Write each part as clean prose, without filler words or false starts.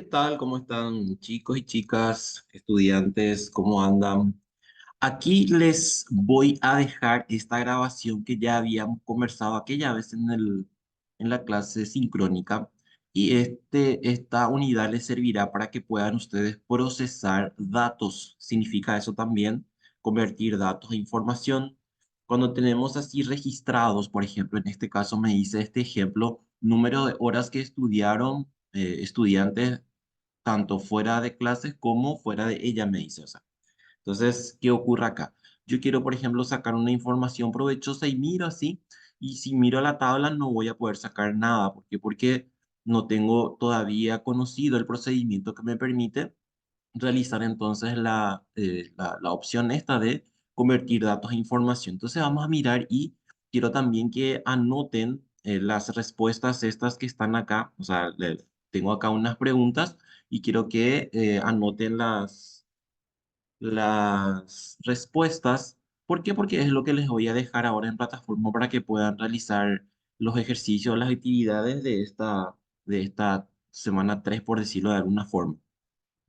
¿Qué tal? ¿Cómo están chicos y chicas, estudiantes? ¿Cómo andan? Aquí les voy a dejar esta grabación que ya habíamos conversado aquella vez en la clase sincrónica y esta unidad les servirá para que puedan ustedes procesar datos. Significa eso también, convertir datos en información. Cuando tenemos así registrados, por ejemplo, en este caso me dice este ejemplo, número de horas que estudiaron estudiantes tanto fuera de clases como fuera de ella, me dice. O sea, entonces, ¿qué ocurre acá? Yo quiero, por ejemplo, sacar una información provechosa y miro así, y si miro a la tabla no voy a poder sacar nada. ¿Por qué? Porque no tengo todavía conocido el procedimiento que me permite realizar entonces la opción esta de convertir datos en información. Entonces vamos a mirar y quiero también que anoten las respuestas estas que están acá. O sea, tengo acá unas preguntas y quiero que anoten las respuestas. ¿Por qué? Porque es lo que les voy a dejar ahora en plataforma para que puedan realizar los ejercicios, las actividades de esta semana 3 por decirlo de alguna forma.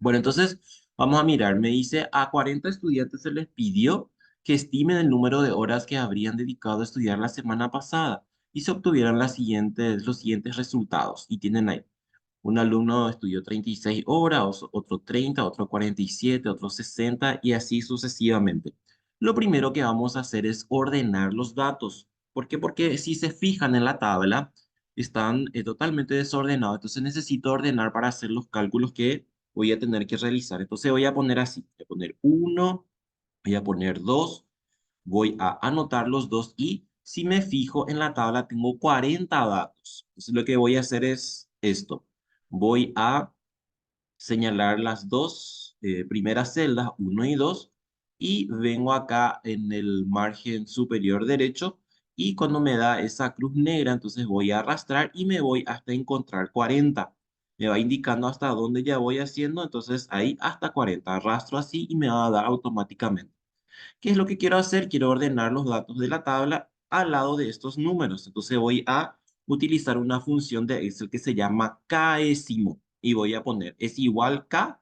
Bueno, entonces vamos a mirar. Me dice, a 40 estudiantes se les pidió que estimen el número de horas que habrían dedicado a estudiar la semana pasada y se obtuvieran los siguientes resultados. Y tienen ahí, un alumno estudió 36 horas, otro 30, otro 47, otro 60 y así sucesivamente. Lo primero que vamos a hacer es ordenar los datos. ¿Por qué? Porque si se fijan en la tabla, están totalmente desordenados. Entonces necesito ordenar para hacer los cálculos que voy a tener que realizar. Entonces voy a poner así, voy a poner uno, voy a poner 2, voy a anotar los dos y si me fijo en la tabla tengo 40 datos. Entonces lo que voy a hacer es esto. Voy a señalar las dos primeras celdas, uno y 2 y vengo acá en el margen superior derecho y cuando me da esa cruz negra, entonces voy a arrastrar y me voy hasta encontrar 40. Me va indicando hasta dónde ya voy haciendo, entonces ahí hasta 40. Arrastro así y me va a dar automáticamente. ¿Qué es lo que quiero hacer? Quiero ordenar los datos de la tabla al lado de estos números. Entonces voy a utilizar una función de Excel que se llama késimo y voy a poner es igual k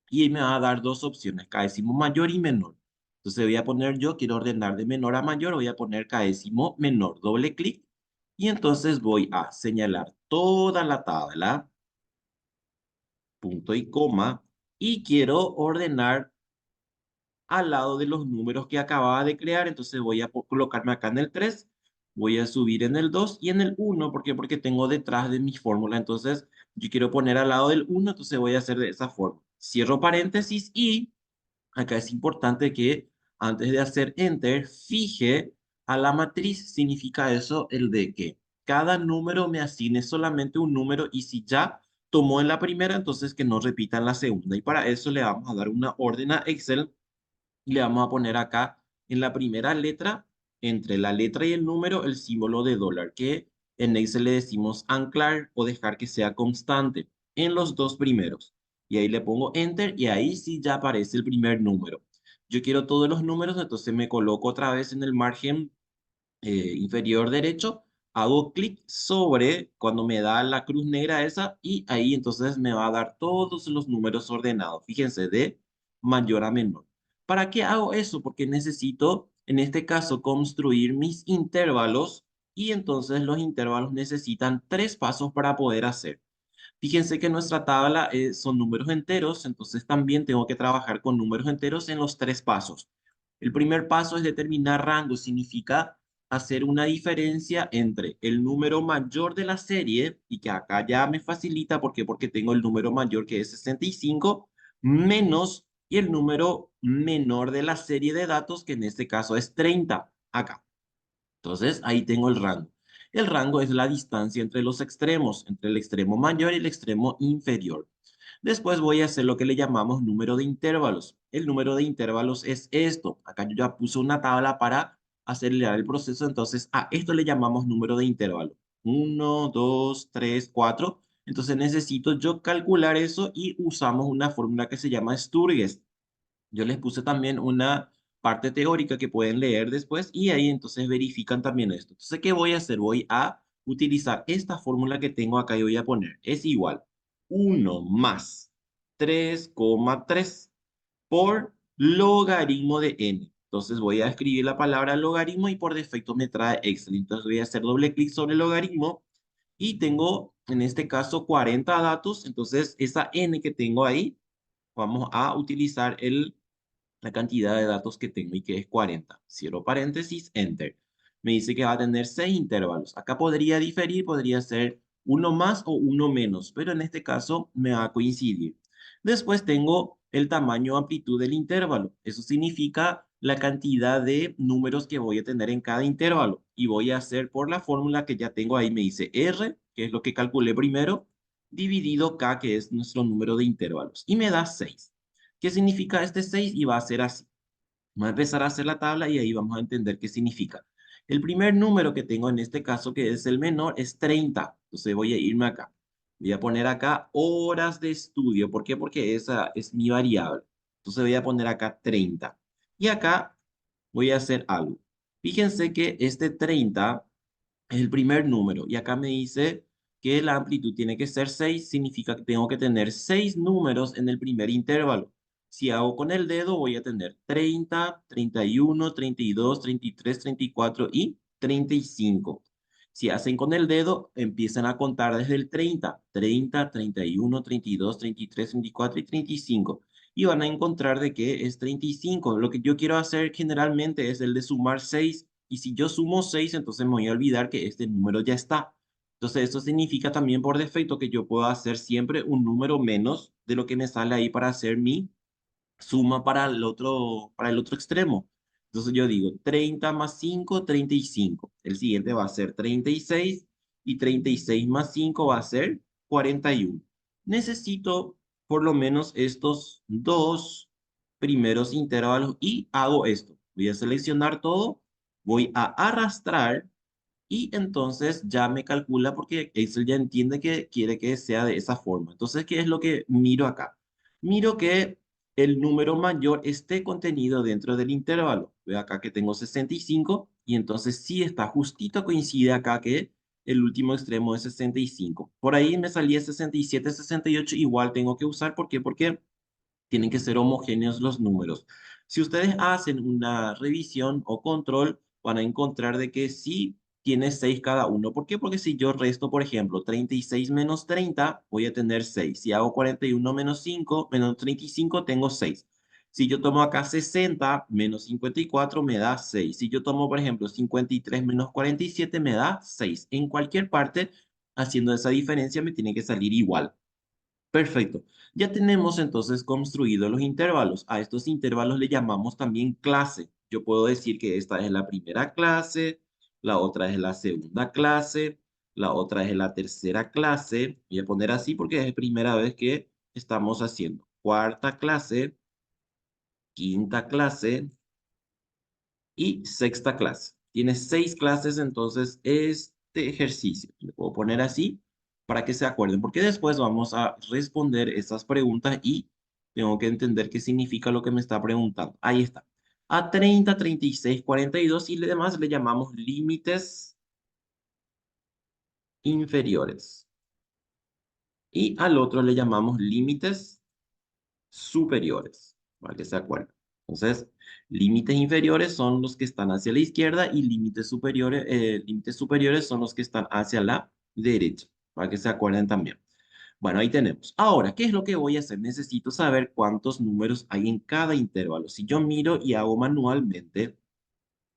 y me va a dar dos opciones, késimo mayor y menor. Entonces voy a poner yo, quiero ordenar de menor a mayor, voy a poner késimo menor, doble clic y entonces voy a señalar toda la tabla, punto y coma, y quiero ordenar al lado de los números que acababa de crear. Entonces voy a colocarme acá en el 3, voy a subir en el 2 y en el uno. ¿Por qué? Porque tengo detrás de mi fórmula. Entonces yo quiero poner al lado del uno, entonces voy a hacer de esa forma. Cierro paréntesis y acá es importante que antes de hacer enter, fije a la matriz. Significa eso el de que cada número me asigne solamente un número y si ya tomó en la primera, entonces que no repita en la segunda. Y para eso le vamos a dar una orden a Excel y le vamos a poner acá en la primera letra, entre la letra y el número, el símbolo de dólar, que en Excel le decimos anclar o dejar que sea constante en los dos primeros. Y ahí le pongo enter y ahí sí ya aparece el primer número. Yo quiero todos los números, entonces me coloco otra vez en el margen inferior derecho, hago clic sobre cuando me da la cruz negra esa y ahí entonces me va a dar todos los números ordenados. Fíjense, de mayor a menor. ¿Para qué hago eso? Porque necesito, en este caso, construir mis intervalos y entonces los intervalos necesitan tres pasos para poder hacer. Fíjense que nuestra tabla son números enteros, entonces también tengo que trabajar con números enteros en los tres pasos. El primer paso es determinar rango, significa hacer una diferencia entre el número mayor de la serie, y que acá ya me facilita, ¿por qué? Porque tengo el número mayor que es 65, menos y el número menor de la serie de datos, que en este caso es 30, acá. Entonces, ahí tengo el rango. El rango es la distancia entre los extremos, entre el extremo mayor y el extremo inferior. Después voy a hacer lo que le llamamos número de intervalos. El número de intervalos es esto. Acá yo ya puse una tabla para acelerar el proceso, entonces a esto le llamamos número de intervalo. Uno, 2, 3, 4. Entonces necesito yo calcular eso y usamos una fórmula que se llama Sturges. Yo les puse también una parte teórica que pueden leer después y ahí entonces verifican también esto. Entonces, ¿qué voy a hacer? Voy a utilizar esta fórmula que tengo acá y voy a poner es igual. 1 más 3,3 por logaritmo de n. Entonces voy a escribir la palabra logaritmo y por defecto me trae Excel. Entonces voy a hacer doble clic sobre el logaritmo y tengo en este caso 40 datos. Entonces esa n que tengo ahí, vamos a utilizar la cantidad de datos que tengo y que es 40. Cierro paréntesis, enter. Me dice que va a tener 6 intervalos. Acá podría diferir, podría ser uno más o uno menos, pero en este caso me va a coincidir. Después tengo el tamaño o amplitud del intervalo. Eso significa la cantidad de números que voy a tener en cada intervalo. Y voy a hacer por la fórmula que ya tengo ahí, me dice R, que es lo que calculé primero, dividido K, que es nuestro número de intervalos. Y me da 6. ¿Qué significa este 6? Y va a ser así. Vamos a empezar a hacer la tabla y ahí vamos a entender qué significa. El primer número que tengo en este caso, que es el menor, es 30. Entonces voy a irme acá. Voy a poner acá horas de estudio. ¿Por qué? Porque esa es mi variable. Entonces voy a poner acá 30. Y acá voy a hacer algo. Fíjense que este 30 es el primer número. Y acá me dice que la amplitud tiene que ser 6. Significa que tengo que tener 6 números en el primer intervalo. Si hago con el dedo, voy a tener 30, 31, 32, 33, 34 y 35. Si hacen con el dedo, empiezan a contar desde el 30. 30, 31, 32, 33, 34 y 35. Y van a encontrar de que es 35. Lo que yo quiero hacer generalmente es el de sumar 6. Y si yo sumo 6, entonces me voy a olvidar que este número ya está. Entonces, eso significa también por defecto que yo puedo hacer siempre un número menos de lo que me sale ahí para hacer mi suma para el otro extremo. Entonces yo digo 30 más 5, 35. El siguiente va a ser 36 y 36 más 5 va a ser 41. Necesito por lo menos estos dos primeros intervalos y hago esto. Voy a seleccionar todo, voy a arrastrar y entonces ya me calcula porque Excel ya entiende que quiere que sea de esa forma. Entonces, ¿qué es lo que miro acá? Miro que el número mayor esté contenido dentro del intervalo. Veo acá que tengo 65 y entonces sí está justito, coincide acá que el último extremo es 65. Por ahí me salía 67, 68, igual tengo que usar. ¿Por qué? Porque tienen que ser homogéneos los números. Si ustedes hacen una revisión o control, van a encontrar de que sí tiene 6 cada uno. ¿Por qué? Porque si yo resto, por ejemplo, 36 menos 30, voy a tener 6. Si hago 41 menos 5, menos 35, tengo 6. Si yo tomo acá 60 menos 54, me da 6. Si yo tomo, por ejemplo, 53 menos 47, me da 6. En cualquier parte, haciendo esa diferencia, me tiene que salir igual. Perfecto. Ya tenemos entonces construidos los intervalos. A estos intervalos le llamamos también clase. Yo puedo decir que esta es la primera clase, la otra es la segunda clase, la otra es la tercera clase. Voy a poner así porque es la primera vez que estamos haciendo. Cuarta clase, quinta clase y sexta clase. Tiene 6 clases entonces este ejercicio. Le puedo poner así para que se acuerden, porque después vamos a responder estas preguntas y tengo que entender qué significa lo que me está preguntando. Ahí está. A 30, 36, 42 y demás le llamamos límites inferiores. Y al otro le llamamos límites superiores, para que se acuerden. Entonces, límites inferiores son los que están hacia la izquierda y límites superiores son los que están hacia la derecha, para que se acuerden también. Bueno, ahí tenemos. Ahora, ¿qué es lo que voy a hacer? Necesito saber cuántos números hay en cada intervalo. Si yo miro y hago manualmente,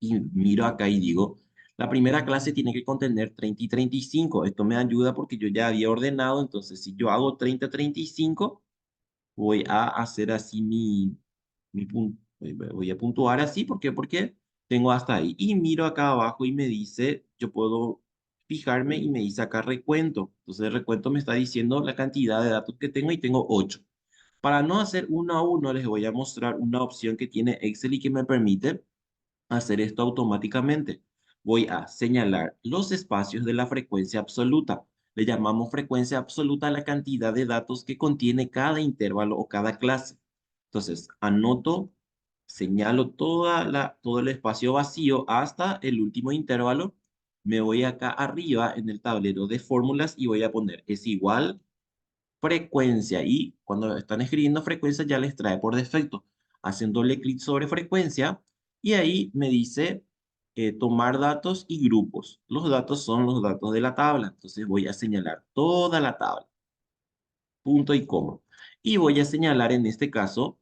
y miro acá y digo, la primera clase tiene que contener 30 y 35. Esto me ayuda porque yo ya había ordenado, entonces si yo hago 30, 35, voy a hacer así voy a puntuar así, ¿por qué? Porque tengo hasta ahí. Y miro acá abajo y me dice, yo puedo fijarme y me dice acá recuento. Entonces el recuento me está diciendo la cantidad de datos que tengo y tengo 8. Para no hacer uno a uno, les voy a mostrar una opción que tiene Excel y que me permite hacer esto automáticamente. Voy a señalar los espacios de la frecuencia absoluta. Le llamamos frecuencia absoluta a la cantidad de datos que contiene cada intervalo o cada clase. Entonces, anoto, señalo todo el espacio vacío hasta el último intervalo. Me voy acá arriba en el tablero de fórmulas y voy a poner es igual frecuencia y cuando están escribiendo frecuencia ya les trae por defecto. Hacen doble clic sobre frecuencia y ahí me dice tomar datos y grupos. Los datos son los datos de la tabla, entonces voy a señalar toda la tabla, punto y coma. Y voy a señalar en este caso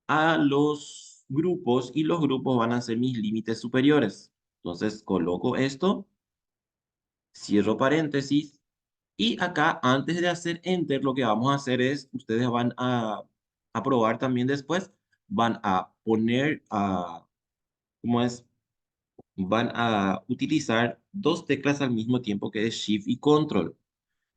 a los grupos y los grupos van a ser mis límites superiores. Entonces coloco esto, cierro paréntesis y acá antes de hacer enter lo que vamos a hacer es, ustedes van a probar también después, van a poner, ¿cómo es? Van a utilizar dos teclas al mismo tiempo que es Shift y Control.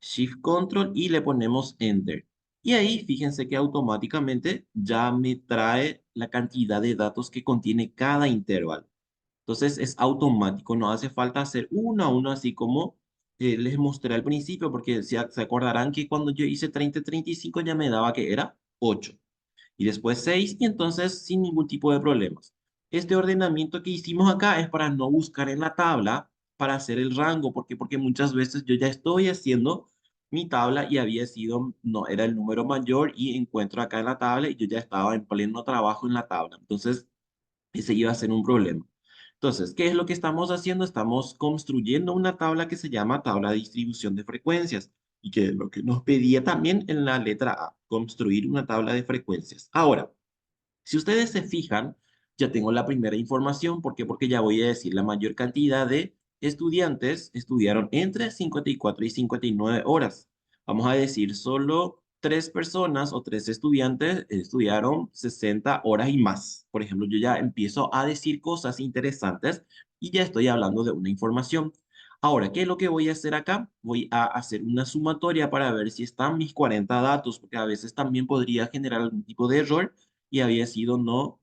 Shift Control y le ponemos Enter. Y ahí fíjense que automáticamente ya me trae la cantidad de datos que contiene cada intervalo. Entonces es automático, no hace falta hacer uno a uno así como les mostré al principio, porque se acordarán que cuando yo hice 30 y 35 ya me daba que era 8 y después 6 y entonces sin ningún tipo de problemas. Este ordenamiento que hicimos acá es para no buscar en la tabla para hacer el rango, porque muchas veces yo ya estoy haciendo mi tabla y había sido, no, era el número mayor y encuentro acá en la tabla y yo ya estaba en pleno trabajo en la tabla. Entonces, ese iba a ser un problema. Entonces, ¿qué es lo que estamos haciendo? Estamos construyendo una tabla que se llama tabla de distribución de frecuencias y que es lo que nos pedía también en la letra A, construir una tabla de frecuencias. Ahora, si ustedes se fijan, ya tengo la primera información. ¿Por qué? Porque ya voy a decir la mayor cantidad de estudiantes estudiaron entre 54 y 59 horas. Vamos a decir solo tres personas o tres estudiantes estudiaron 60 horas y más. Por ejemplo, yo ya empiezo a decir cosas interesantes y ya estoy hablando de una información. Ahora, ¿qué es lo que voy a hacer acá? Voy a hacer una sumatoria para ver si están mis 40 datos, porque a veces también podría generar algún tipo de error y había sido no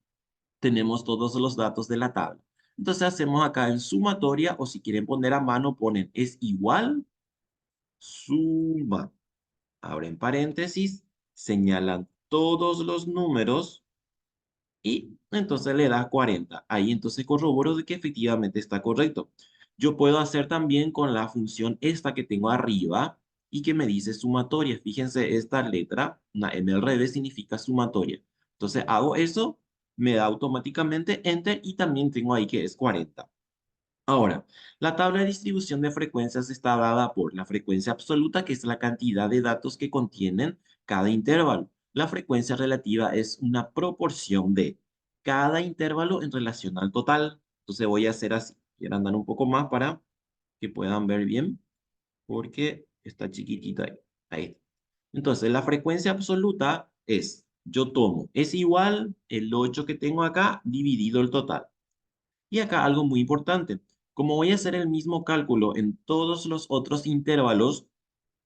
tenemos todos los datos de la tabla. Entonces hacemos acá en sumatoria o si quieren poner a mano ponen es igual suma. Abren paréntesis, señalan todos los números y entonces le da 40. Ahí entonces corroboro de que efectivamente está correcto. Yo puedo hacer también con la función esta que tengo arriba y que me dice sumatoria. Fíjense, esta letra, una M al revés, significa sumatoria. Entonces hago eso, me da automáticamente enter y también tengo ahí que es 40. Ahora, la tabla de distribución de frecuencias está dada por la frecuencia absoluta, que es la cantidad de datos que contienen cada intervalo. La frecuencia relativa es una proporción de cada intervalo en relación al total. Entonces voy a hacer así. Quiero andar un poco más para que puedan ver bien, porque está chiquitita ahí. Ahí. Entonces, la frecuencia absoluta es, yo tomo, es igual el 8 que tengo acá dividido el total. Y acá algo muy importante, como voy a hacer el mismo cálculo en todos los otros intervalos,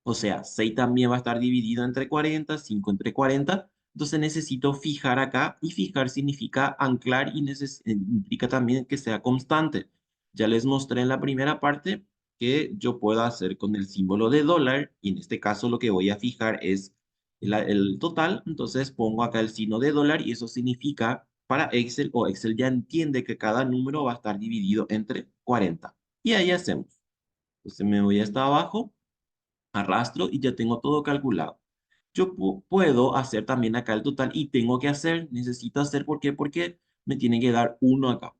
o sea, 6 también va a estar dividido entre 40, 5 entre 40, entonces necesito fijar acá y fijar significa anclar y implica también que sea constante. Ya les mostré en la primera parte que yo puedo hacer con el símbolo de dólar y en este caso lo que voy a fijar es el total, entonces pongo acá el signo de dólar y eso significa para Excel o Excel ya entiende que cada número va a estar dividido entre 40. Y ahí hacemos. Entonces me voy hasta abajo, arrastro y ya tengo todo calculado. Yo puedo hacer también acá el total y tengo que hacer, necesito hacer, ¿por qué? Porque me tiene que dar uno acá.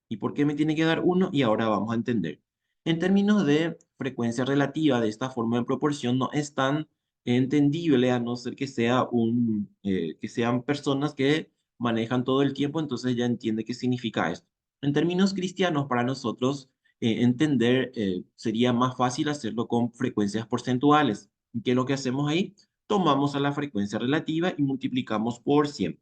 ¿Y por qué me tiene que dar uno? Y ahora vamos a entender. En términos de frecuencia relativa de esta forma de proporción no es tan entendible a no ser que sea que sean personas que manejan todo el tiempo, entonces ya entiende qué significa esto. En términos cristianos, para nosotros entender sería más fácil hacerlo con frecuencias porcentuales. ¿Qué es lo que hacemos ahí? Tomamos a la frecuencia relativa y multiplicamos por 100.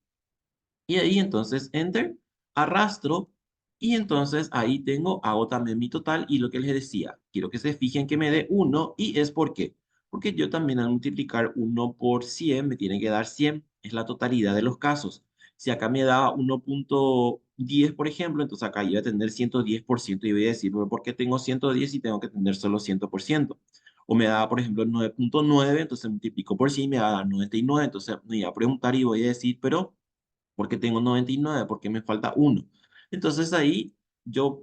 Y ahí entonces enter, arrastro y entonces ahí tengo, hago también mi total y lo que les decía, quiero que se fijen que me dé 1 y es ¿por qué? Porque yo también al multiplicar 1 por 100 me tiene que dar 100, es la totalidad de los casos. Si acá me da 1,10 por ejemplo, entonces acá iba a tener 110% y voy a decir, ¿pero por qué tengo 110 y tengo que tener solo 100%? O me da, por ejemplo, 9,9, entonces multiplico por 100 y me va a dar 99, entonces me voy a preguntar y voy a decir, pero porque tengo 99, porque me falta uno. Entonces ahí yo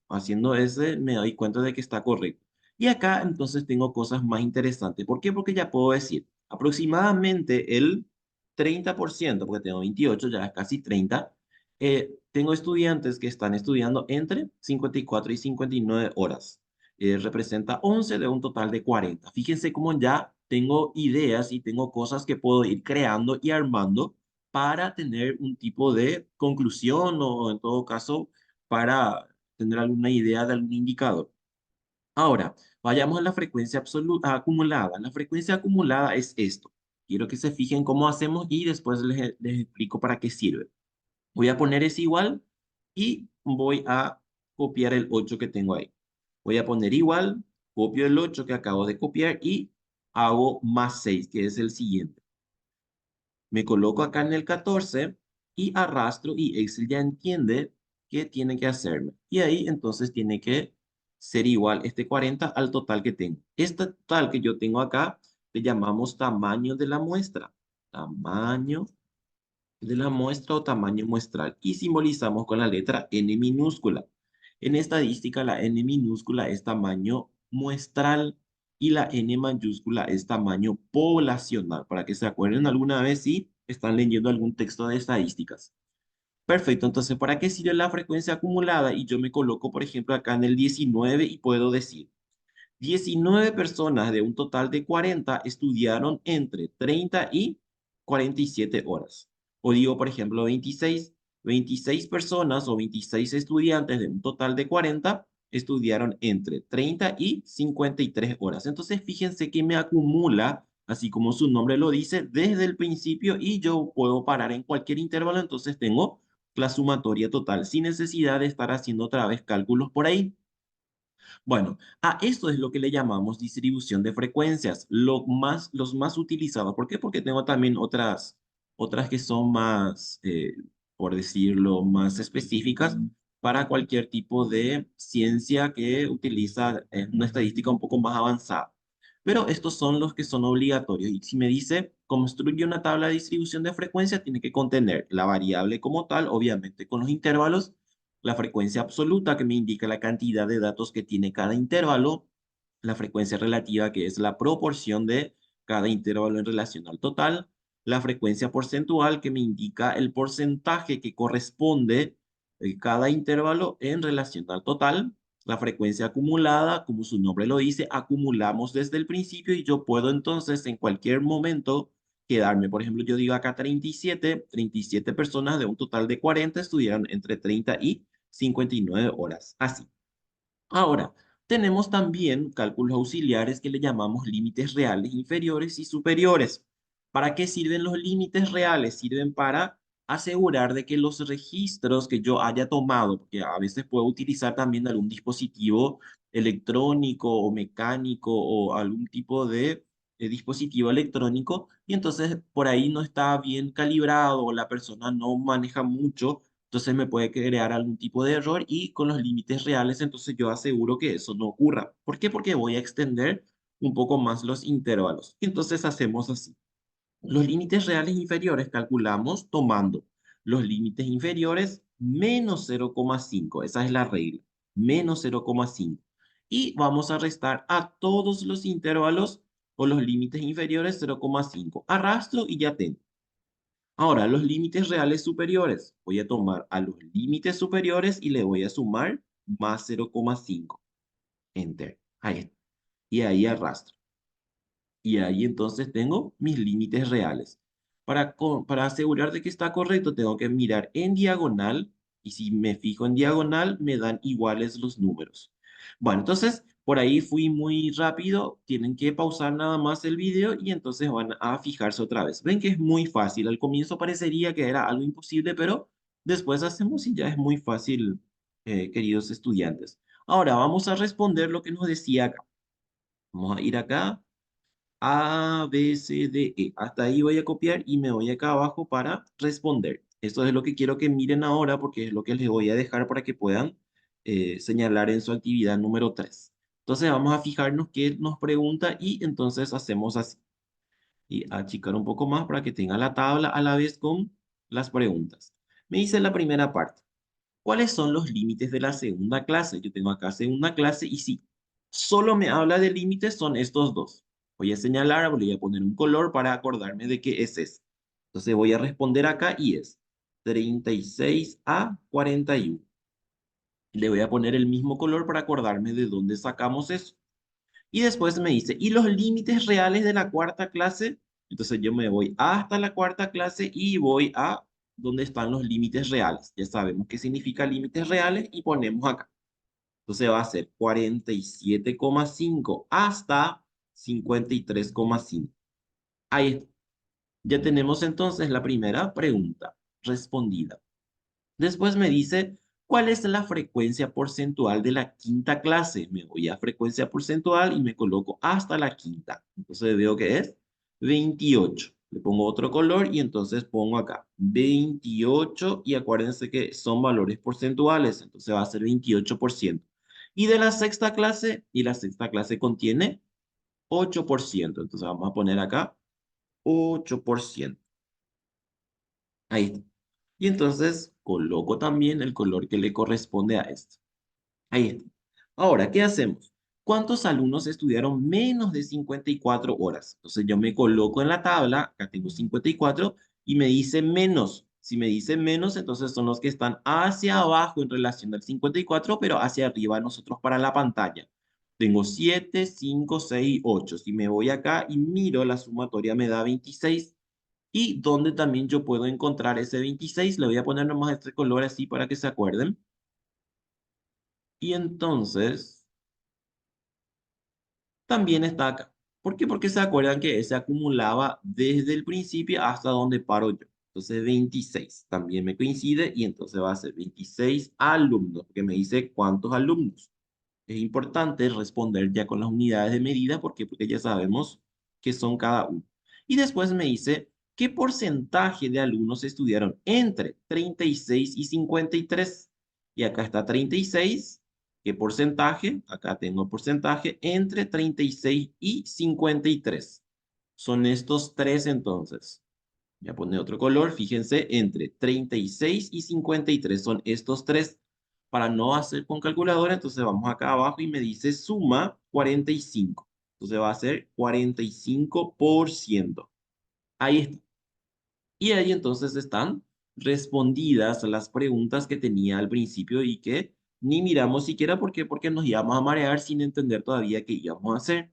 haciendo ese me doy cuenta de que está correcto. Y acá entonces tengo cosas más interesantes. ¿Por qué? Porque ya puedo decir aproximadamente el 30%, porque tengo 28, ya es casi 30. Tengo estudiantes que están estudiando entre 54 y 59 horas. Representa 11 de un total de 40. Fíjense cómo ya tengo ideas y tengo cosas que puedo ir creando y armando para tener un tipo de conclusión o en todo caso para tener alguna idea de algún indicador. Ahora, vayamos a la frecuencia absoluta acumulada. La frecuencia acumulada es esto. Quiero que se fijen cómo hacemos y después les explico para qué sirve. Voy a poner es igual y voy a copiar el 8 que tengo ahí. Voy a poner igual, copio el 8 que acabo de copiar y hago más 6, que es el siguiente. Me coloco acá en el 14 y arrastro y Excel ya entiende qué tiene que hacerme. Y ahí entonces tiene que ser igual este 40 al total que tengo. Este total que yo tengo acá le llamamos tamaño de la muestra. Tamaño de la muestra o tamaño muestral y simbolizamos con la letra N minúscula. En estadística, la N minúscula es tamaño muestral y la N mayúscula es tamaño poblacional, para que se acuerden alguna vez si están leyendo algún texto de estadísticas. Perfecto, entonces, ¿para qué sirve la frecuencia acumulada? Y yo me coloco, por ejemplo, acá en el 19 y puedo decir, 19 personas de un total de 40 estudiaron entre 30 y 47 horas. O digo, por ejemplo, 26 personas o 26 estudiantes de un total de 40 estudiaron entre 30 y 53 horas. Entonces, fíjense que me acumula, así como su nombre lo dice, desde el principio y yo puedo parar en cualquier intervalo, entonces tengo la sumatoria total sin necesidad de estar haciendo otra vez cálculos por ahí. Bueno, a esto es lo que le llamamos distribución de frecuencias, los más utilizados. ¿Por qué? Porque tengo también otras que son más, por decirlo, más específicas para cualquier tipo de ciencia que utiliza una estadística un poco más avanzada. Pero estos son los que son obligatorios. Y si me dice, construye una tabla de distribución de frecuencia, tiene que contener la variable como tal, obviamente con los intervalos, la frecuencia absoluta que me indica la cantidad de datos que tiene cada intervalo, la frecuencia relativa que es la proporción de cada intervalo en relación al total, la frecuencia porcentual que me indica el porcentaje que corresponde cada intervalo en relación al total, la frecuencia acumulada, como su nombre lo dice, acumulamos desde el principio y yo puedo entonces en cualquier momento quedarme. Por ejemplo, yo digo acá 37 personas de un total de 40 estudiaron entre 30 y 59 horas. Así. Ahora, tenemos también cálculos auxiliares que le llamamos límites reales inferiores y superiores. ¿Para qué sirven los límites reales? Sirven para asegurar de que los registros que yo haya tomado, porque a veces puedo utilizar también algún dispositivo electrónico o mecánico o algún tipo de dispositivo electrónico, y entonces por ahí no está bien calibrado o la persona no maneja mucho, entonces me puede crear algún tipo de error y con los límites reales, entonces yo aseguro que eso no ocurra. ¿Por qué? Porque voy a extender un poco más los intervalos. Entonces hacemos así. Los límites reales inferiores calculamos tomando los límites inferiores menos 0,5. Esa es la regla. Menos 0,5. Y vamos a restar a todos los intervalos o los límites inferiores 0,5. Arrastro y ya tengo. Ahora, los límites reales superiores. Voy a tomar a los límites superiores y le voy a sumar más 0,5. Enter. Ahí está. Y ahí arrastro. Y ahí entonces tengo mis límites reales. Para asegurar de que está correcto, tengo que mirar en diagonal. Y si me fijo en diagonal, me dan iguales los números. Bueno, entonces por ahí fui muy rápido. Tienen que pausar nada más el video y entonces van a fijarse otra vez. Ven que es muy fácil. Al comienzo parecería que era algo imposible, pero después hacemos y ya es muy fácil, queridos estudiantes. Ahora vamos a responder lo que nos decía acá. Vamos a ir acá a, B, C, D, E. Hasta ahí voy a copiar y me voy acá abajo para responder. Esto es lo que quiero que miren ahora porque es lo que les voy a dejar para que puedan señalar en su actividad número 3. Entonces vamos a fijarnos qué nos pregunta y entonces hacemos así. Y achicar un poco más para que tenga la tabla a la vez con las preguntas. Me dice la primera parte. ¿Cuáles son los límites de la segunda clase? Yo tengo acá segunda clase y sí. Solo me habla de límites, son estos dos. Voy a señalar, voy a poner un color para acordarme de qué es ese. Entonces voy a responder acá y es 36 a 41. Le voy a poner el mismo color para acordarme de dónde sacamos eso. Y después me dice, ¿y los límites reales de la cuarta clase? Entonces yo me voy hasta la cuarta clase y voy a donde están los límites reales. Ya sabemos qué significa límites reales y ponemos acá. Entonces va a ser 47,5 hasta 53,5. Ahí está. Ya tenemos entonces la primera pregunta respondida. Después me dice, ¿cuál es la frecuencia porcentual de la quinta clase? Me voy a frecuencia porcentual y me coloco hasta la quinta. Entonces veo que es 28. Le pongo otro color y entonces pongo acá 28 y acuérdense que son valores porcentuales, entonces va a ser 28%. Y de la sexta clase, y la sexta clase contiene 8%. Entonces vamos a poner acá 8%. Ahí está. Y entonces coloco también el color que le corresponde a esto. Ahí está. Ahora, ¿qué hacemos? ¿Cuántos alumnos estudiaron menos de 54 horas? Entonces yo me coloco en la tabla, acá tengo 54, y me dice menos. Si me dice menos, entonces son los que están hacia abajo en relación al 54, pero hacia arriba nosotros para la pantalla. Tengo 7, 5, 6, 8. Si me voy acá y miro, la sumatoria me da 26. Y donde también yo puedo encontrar ese 26, le voy a poner nomás este color así para que se acuerden. Y entonces, también está acá. ¿Por qué? Porque se acuerdan que ese acumulaba desde el principio hasta donde paro yo. Entonces, 26 también me coincide y entonces va a ser 26 alumnos, porque me dice cuántos alumnos. Es importante responder ya con las unidades de medida, porque ya sabemos que son cada uno. Y después me dice, ¿qué porcentaje de alumnos estudiaron entre 36 y 53? Y acá está 36. ¿Qué porcentaje? Acá tengo porcentaje entre 36 y 53. Son estos tres entonces. Voy a poner otro color, fíjense, entre 36 y 53 son estos tres. Para no hacer con calculadora, entonces vamos acá abajo y me dice suma 45. Entonces va a ser 45%. Ahí está. Y ahí entonces están respondidas las preguntas que tenía al principio y que ni miramos siquiera porque nos íbamos a marear sin entender todavía qué íbamos a hacer.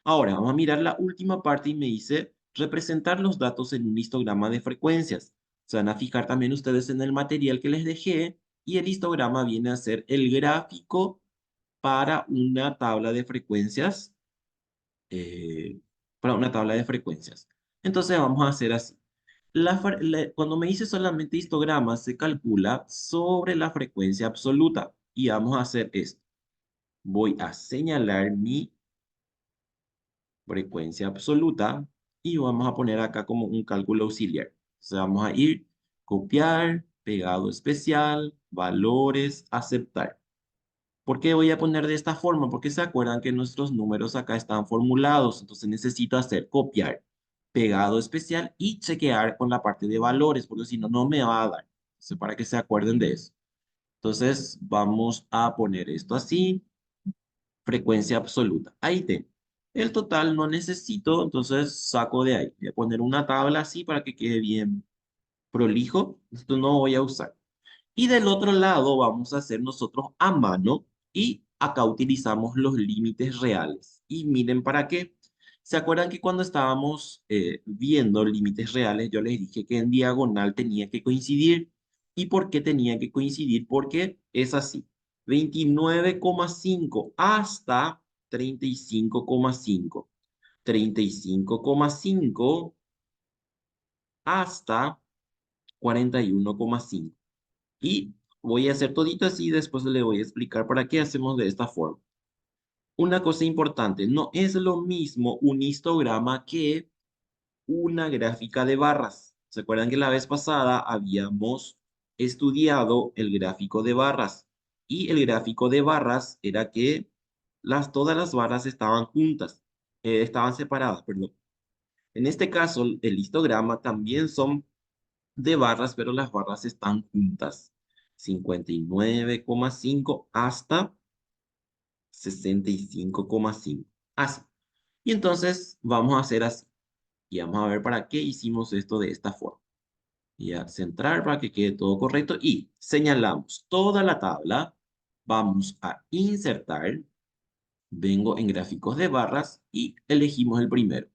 Ahora vamos a mirar la última parte y me dice representar los datos en un histograma de frecuencias. Se van a fijar también ustedes en el material que les dejé y el histograma viene a ser el gráfico para una tabla de frecuencias, eh, para una tabla de frecuencias. Entonces vamos a hacer así. Cuando me dice solamente histograma, se calcula sobre la frecuencia absoluta. Y vamos a hacer esto. Voy a señalar mi frecuencia absoluta y vamos a poner acá como un cálculo auxiliar. Entonces vamos a ir, copiar, pegado especial, valores, aceptar. ¿Por qué voy a poner de esta forma? Porque se acuerdan que nuestros números acá están formulados, entonces necesito hacer copiar, pegado especial y chequear con la parte de valores, porque si no, no me va a dar. Entonces, para que se acuerden de eso. Entonces, vamos a poner esto así frecuencia absoluta. Ahí tengo. El total no necesito, entonces saco de ahí. Voy a poner una tabla así para que quede bien prolijo. Esto no voy a usar. Y del otro lado vamos a hacer nosotros a mano y acá utilizamos los límites reales. Y miren para qué. ¿Se acuerdan que cuando estábamos viendo límites reales, yo les dije que en diagonal tenía que coincidir? ¿Y por qué tenía que coincidir? Porque es así. 29,5 hasta 35,5. 35,5 hasta 41,5. Y voy a hacer todito así, después le voy a explicar para qué hacemos de esta forma. Una cosa importante, no es lo mismo un histograma que una gráfica de barras. ¿Se acuerdan que la vez pasada habíamos estudiado el gráfico de barras? Y el gráfico de barras era que todas las barras estaban juntas, estaban separadas, perdón. En este caso, el histograma también son de barras, pero las barras están juntas. 59,5 hasta 65,5. Así. Y entonces vamos a hacer así. Y vamos a ver para qué hicimos esto de esta forma. Y a centrar para que quede todo correcto. Y señalamos toda la tabla. Vamos a insertar. Vengo en gráficos de barras y elegimos el primero.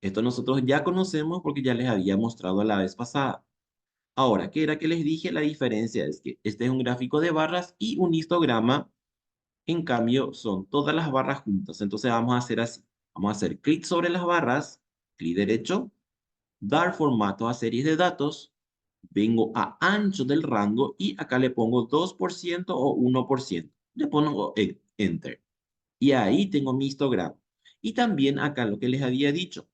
Esto nosotros ya conocemos porque ya les había mostrado la vez pasada. Ahora, ¿qué era que les dije? La diferencia es que este es un gráfico de barras y un histograma, en cambio, son todas las barras juntas. Entonces vamos a hacer así. Vamos a hacer clic sobre las barras, clic derecho, dar formato a series de datos, vengo a ancho del rango y acá le pongo 2% o 1%. Le pongo Enter. Y ahí tengo mi histograma. Y también acá lo que les había dicho.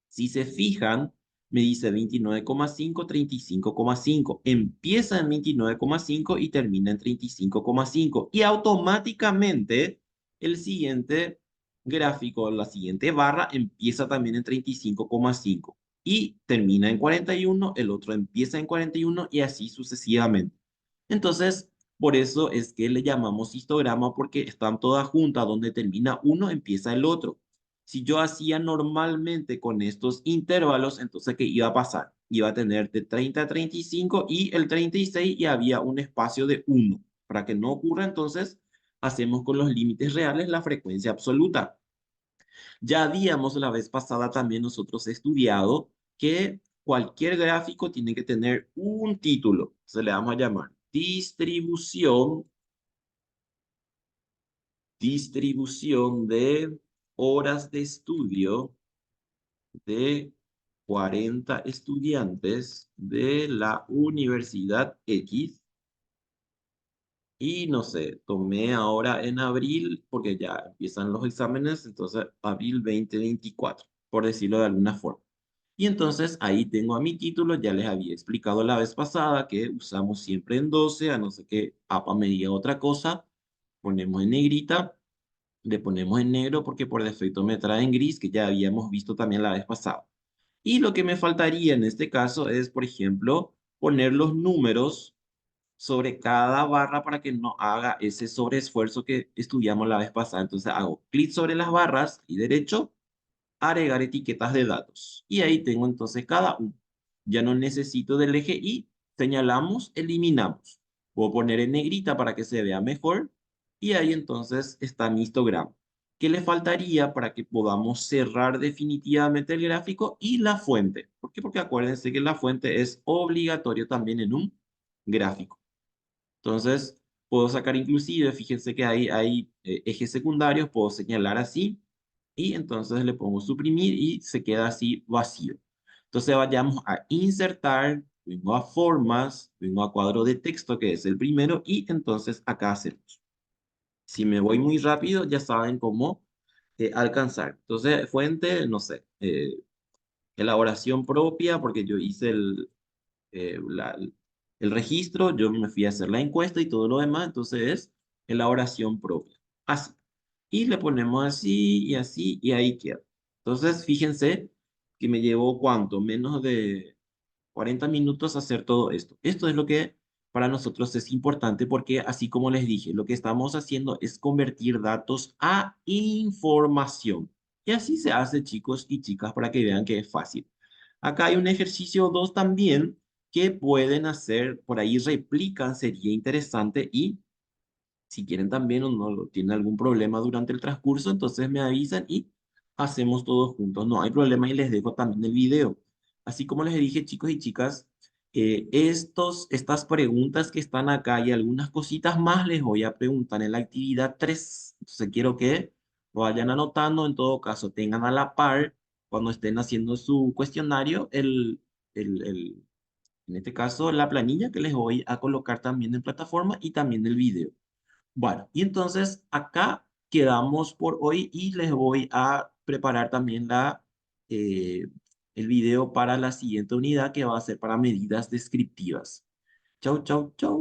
Si se fijan, me dice 29,5, 35,5. Empieza en 29,5 y termina en 35,5. Y automáticamente el siguiente gráfico, la siguiente barra, empieza también en 35,5 y termina en 41, el otro empieza en 41 y así sucesivamente. Entonces, por eso es que le llamamos histograma porque están todas juntas, donde termina uno, empieza el otro. Si yo hacía normalmente con estos intervalos, entonces, ¿qué iba a pasar? Iba a tener de 30 a 35 y el 36 y había un espacio de uno. Para que no ocurra, entonces, hacemos con los límites reales la frecuencia absoluta. Ya habíamos la vez pasada también nosotros estudiado que cualquier gráfico tiene que tener un título. Se le vamos a llamar distribución de horas de estudio de 40 estudiantes de la Universidad X. Y no sé, tomé ahora en abril, porque ya empiezan los exámenes, entonces abril 2024, por decirlo de alguna forma. Y entonces ahí tengo a mi título, ya les había explicado la vez pasada que usamos siempre en 12, a no ser que APA me diga otra cosa, ponemos en negrita, le ponemos en negro porque por defecto me trae en gris, que ya habíamos visto también la vez pasada. Y lo que me faltaría en este caso es, por ejemplo, poner los números sobre cada barra para que no haga ese sobreesfuerzo que estudiamos la vez pasada. Entonces hago clic sobre las barras y derecho, agregar etiquetas de datos. Y ahí tengo entonces cada uno. Ya no necesito del eje y señalamos, eliminamos. Puedo poner en negrita para que se vea mejor. Y ahí entonces está mi histograma. ¿Qué le faltaría para que podamos cerrar definitivamente el gráfico? Y la fuente. ¿Por qué? Porque acuérdense que la fuente es obligatorio también en un gráfico. Entonces, puedo sacar inclusive, fíjense que hay ejes secundarios, puedo señalar así y entonces le pongo suprimir y se queda así vacío. Entonces vayamos a insertar, vengo a formas, vengo a cuadro de texto que es el primero y entonces acá hacemos. Si me voy muy rápido, ya saben cómo alcanzar. Entonces, fuente, no sé, elaboración propia, porque yo hice el registro, yo me fui a hacer la encuesta y todo lo demás, entonces es elaboración propia. Así. Y le ponemos así, y ahí queda. Entonces, fíjense que me llevó cuánto, menos de 40 minutos hacer todo esto. Esto es lo que para nosotros es importante porque, así como les dije, lo que estamos haciendo es convertir datos a información. Y así se hace, chicos y chicas, para que vean que es fácil. Acá hay un ejercicio 2 también que pueden hacer, por ahí replican, sería interesante y si quieren también o no tienen algún problema durante el transcurso, entonces me avisan y hacemos todos juntos. No hay problema y les dejo también el video. Así como les dije, chicos y chicas, estas preguntas que están acá y algunas cositas más les voy a preguntar en la actividad 3. Entonces quiero que vayan anotando, en todo caso tengan a la par cuando estén haciendo su cuestionario el, en este caso la planilla que les voy a colocar también en plataforma y también el video. Bueno, y entonces acá quedamos por hoy y les voy a preparar también eh, el video para la siguiente unidad que va a ser para medidas descriptivas. Chau, chau, chau.